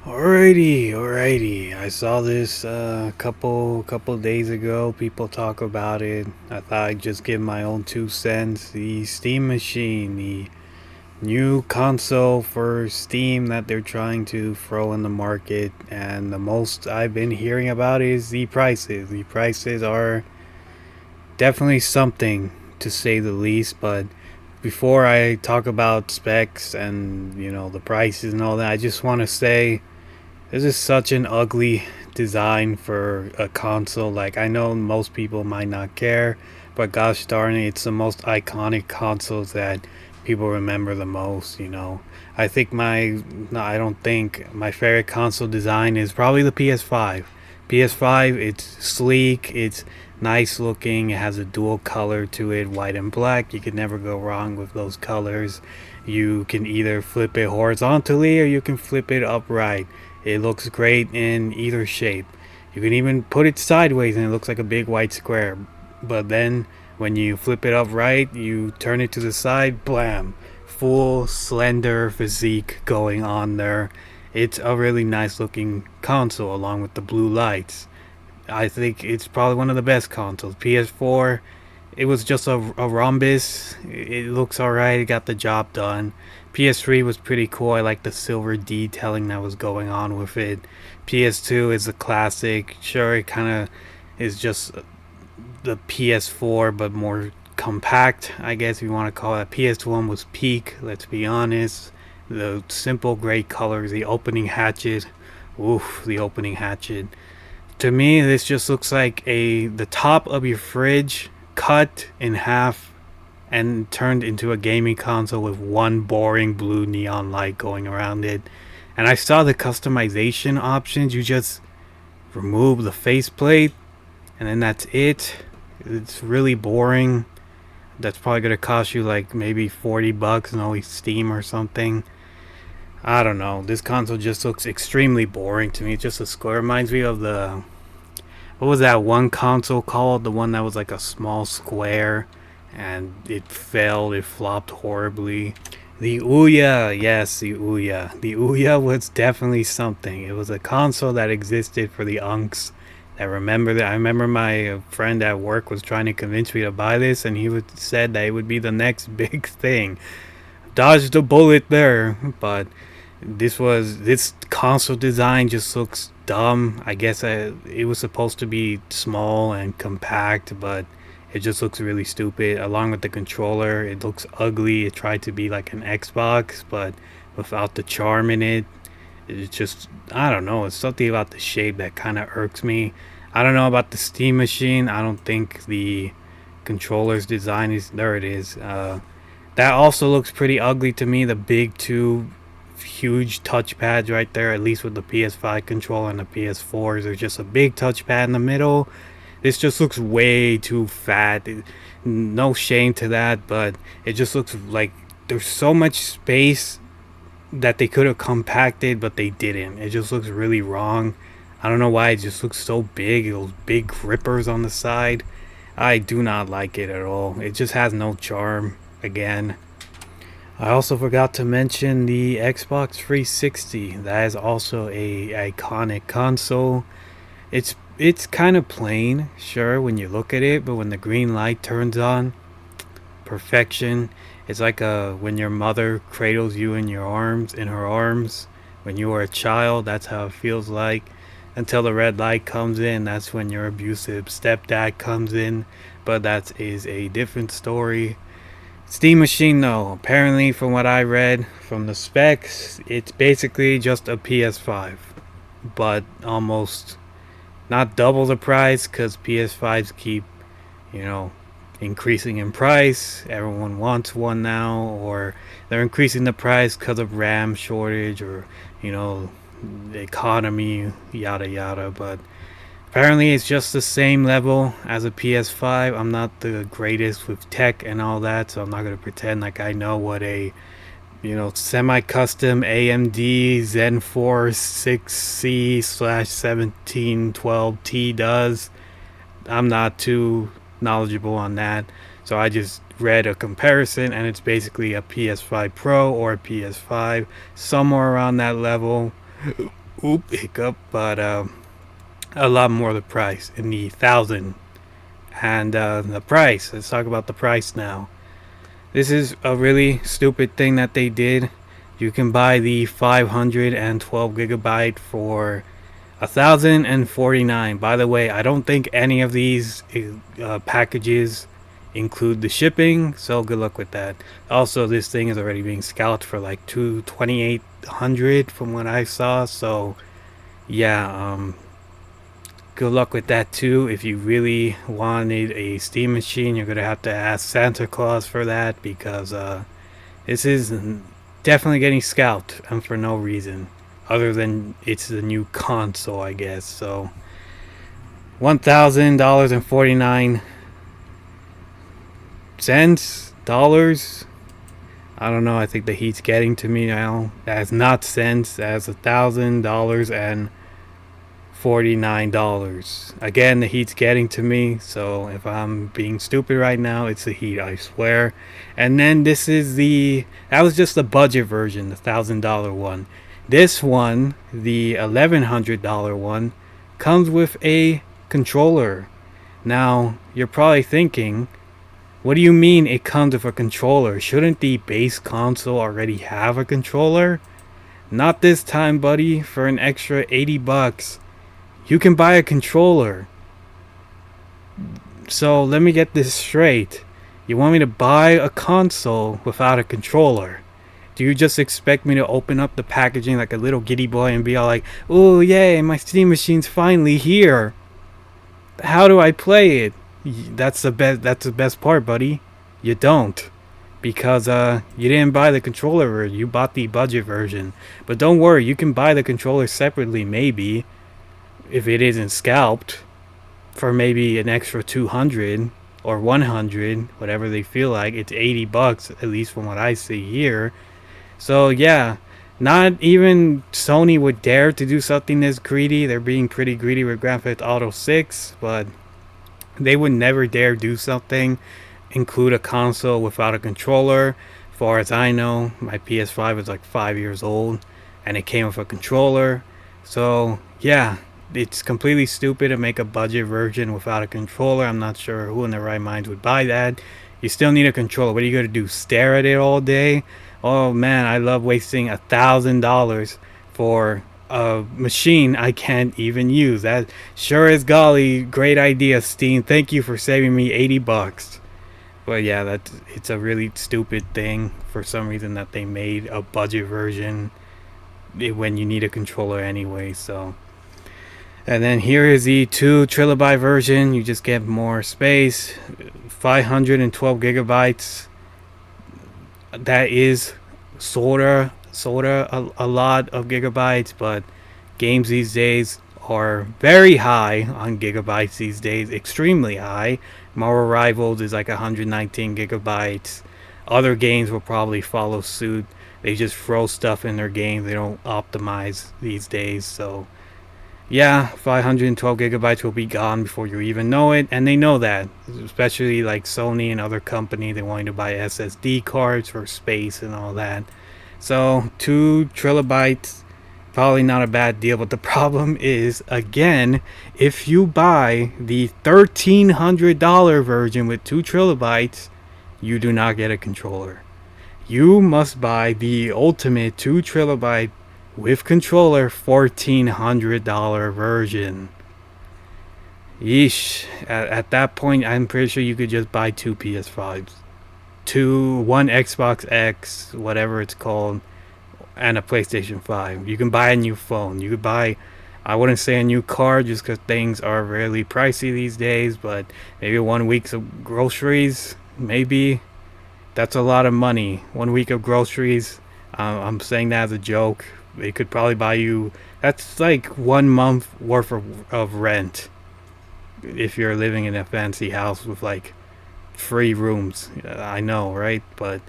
Alrighty. I saw this couple days ago. People talk about it. I thought I'd just give my own 2 cents. The Steam Machine, the new console for Steam that they're trying to throw in the market, and the most I've been hearing about is the prices. The prices are definitely something to say the least, but before I talk about specs and the prices and all that, I just want to say this is such an ugly design for a console. Like, I know most people might not care, but gosh darn it, it's the most iconic consoles that people remember the most. I think my no, I don't think my favorite console design is probably the PS5. PS5, it's sleek, it's nice looking, it has a dual color to it, white and black. You can never go wrong with those colors. You can either flip it horizontally or you can flip it upright. It looks great in either shape. You can even put it sideways and it looks like a big white square. But then when you flip it upright, you turn it to the side, blam. Full slender physique going on there. It's a really nice looking console along with the blue lights. I think it's probably one of the best consoles. PS4, it was just a rhombus. It looks alright. It got the job done. PS3 was pretty cool. I like the silver detailing that was going on with it. PS2 is a classic. Sure, it kind of is just the PS4, but more compact, I guess if you want to call it. PS1 was peak, let's be honest. The simple gray colors, the opening hatchet. Oof, the opening hatchet. To me, this just looks like the top of your fridge cut in half and turned into a gaming console with one boring blue neon light going around it. And I saw the customization options. You just remove the faceplate, and then that's it. It's really boring. That's probably gonna cost you like maybe $40 and only Steam or something. I don't know. This console just looks extremely boring to me. It's just a square. Reminds me of the what was that one console called? The one that was like a small square and it failed. It flopped horribly. The Ouya, yes, the Ouya. The Ouya was definitely something. It was a console that existed for the unks that remember that. I remember my friend at work was trying to convince me to buy this, and he said that it would be the next big thing. Dodged a bullet there, but this console design just looks dumb. I guess it was supposed to be small and compact, but it just looks really stupid. Along with the controller, it looks ugly. It tried to be like an Xbox, but without the charm in it. It's just, I don't know. It's something about the shape that kind of irks me. I don't know about the Steam machine. I don't think the controller's design is. There it is. That also looks pretty ugly to me. The big two huge touchpads right there, at least with the PS5 controller and the PS4s. There's just a big touchpad in the middle. This just looks way too fat. No shame to that, but it just looks like there's so much space that they could have compacted, but they didn't. It just looks really wrong. I don't know why it just looks so big. Those big grippers on the side. I do not like it at all. It just has no charm. Again, I also forgot to mention the Xbox 360. That is also a iconic console. It's kind of plain, sure, when you look at it, but when the green light turns on, perfection. It's like when your mother cradles you in her arms when you were a child. That's how it feels like. Until the red light comes in, that's when your abusive stepdad comes in. But that is a different story. Steam Machine, though, apparently, from what I read from the specs, it's basically just a PS5, but almost not double the price because PS5s keep, you know, increasing in price. Everyone wants one now, or they're increasing the price because of RAM shortage or, the economy, yada yada. But apparently, it's just the same level as a PS5. I'm not the greatest with tech and all that, so I'm not gonna pretend like I know what a semi-custom AMD Zen 4 6C slash 1712T does. I'm not too knowledgeable on that, so I just read a comparison, and it's basically a PS5 Pro or a PS5, somewhere around that level. Oop, hiccup, but a lot more the price in the thousand. And the price. Let's talk about the price now. This is a really stupid thing that they did. You can buy the 512 gigabyte for 1,049. By the way, I don't think any of these packages include the shipping, so good luck with that. Also, this thing is already being scalped for like 2,800 from what I saw. So yeah, good luck with that too. If you really wanted a Steam machine, you're gonna have to ask Santa Claus for that because this is definitely getting scalped and for no reason other than it's the new console, I guess. So $1,000.49 dollars. I don't know. I think the heat's getting to me now. That's not cents. That's $1,000.49. Again, the heat's getting to me. So if I'm being stupid right now, it's the heat. I swear. And then this is that was just the budget version, the $1,000 one. This one, the $1,100 one, comes with a controller. Now, you're probably thinking, what do you mean it comes with a controller? Shouldn't the base console already have a controller? Not this time, buddy. For an extra 80 bucks, you can buy a controller. So let me get this straight. You want me to buy a console without a controller? Do you just expect me to open up the packaging like a little giddy boy and be all like, "Oh yay, my Steam machine's finally here. How do I play it?" That's the best. That's the best part, buddy. You don't, because you didn't buy the controller version. You bought the budget version. But don't worry, you can buy the controller separately. Maybe if it isn't scalped for maybe an extra 200 or 100, whatever they feel like. It's 80 bucks at least from what I see here. So yeah, not even Sony would dare to do something this greedy. They're being pretty greedy with Grand Theft Auto 6, but they would never dare do something, include a console without a controller. As far as I know, my PS5 is like 5 years old, and it came with a controller. So yeah, it's completely stupid to make a budget version without a controller. I'm not sure who in their right minds would buy that. You still need a controller. What are you gonna do? Stare at it all day? Oh man, I love wasting $1,000 for a machine I can't even use. That sure is golly great idea, Steam. Thank you for saving me 80 bucks. But yeah, it's a really stupid thing for some reason that they made a budget version when you need a controller anyway. So, and then here is the 2 terabyte version. You just get more space, 512 gigabytes. That is sorta a lot of gigabytes, but games these days are very high on gigabytes these days, extremely high. Marvel Rivals is like 119 gigabytes. Other games will probably follow suit. They just throw stuff in their games. They don't optimize these days. So yeah, 512 gigabytes will be gone before you even know it, and they know that. Especially like Sony and other company, they want you to buy SSD cards for space and all that. So 2 terabytes, probably not a bad deal. But the problem is, again, if you buy the $1,300 version with 2 terabytes, you do not get a controller. You must buy the ultimate 2 terabyte with controller $1,400 version. Yeesh. At that point, I'm pretty sure you could just buy 2 PS5s. One Xbox X, whatever it's called, and a PlayStation 5. You can buy a new phone. You could buy, I wouldn't say a new car just because things are really pricey these days, but maybe 1 week's of groceries, maybe. That's a lot of money. 1 week of groceries. I'm saying that as a joke. They could probably buy you, that's like 1 month worth of rent if you're living in a fancy house with like 3 rooms. I know, right? But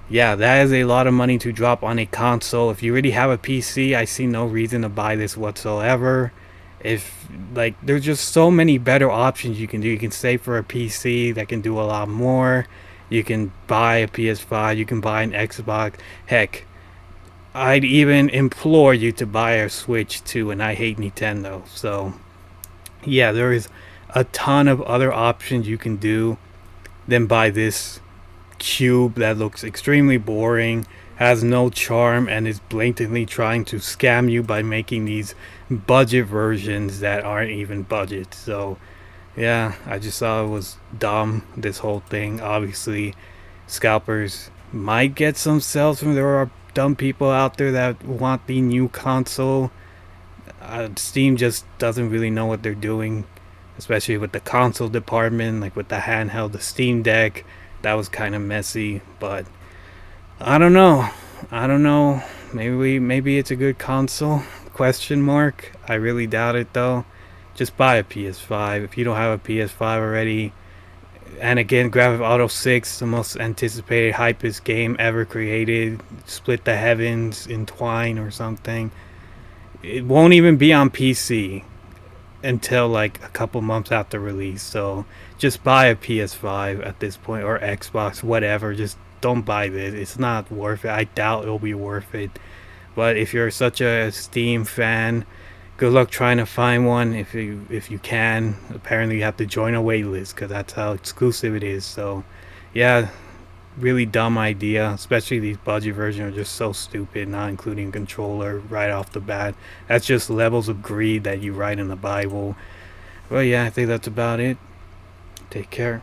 yeah, that is a lot of money to drop on a console. If you already have a PC, I see no reason to buy this whatsoever. If like there's just so many better options you can do. You can save for a PC that can do a lot more. You can buy a PS5, you can buy an Xbox. Heck, I'd even implore you to buy a Switch too, and I hate Nintendo. So, yeah, there is a ton of other options you can do than buy this cube that looks extremely boring, has no charm, and is blatantly trying to scam you by making these budget versions that aren't even budget. So, yeah, I just thought it was dumb, this whole thing. Obviously, scalpers might get some sales from there are dumb people out there that want the new console. Steam just doesn't really know what they're doing, especially with the console department, like with the handheld, the Steam Deck. That was kind of messy, but I don't know. I don't know. Maybe it's a good console? Question mark. I really doubt it though. Just buy a PS5 if you don't have a PS5 already. And again, Grand Theft Auto 6, the most anticipated, hypest game ever created. Split the heavens, entwine or something. It won't even be on PC until like a couple months after release. So just buy a PS5 at this point or Xbox, whatever. Just don't buy this. It's not worth it. I doubt it'll be worth it. But if you're such a Steam fan, good luck trying to find one if you can. Apparently, you have to join a wait list because that's how exclusive it is. So, yeah, really dumb idea. Especially these budget versions are just so stupid, not including controller right off the bat. That's just levels of greed that you write in the Bible. Well, yeah, I think that's about it. Take care.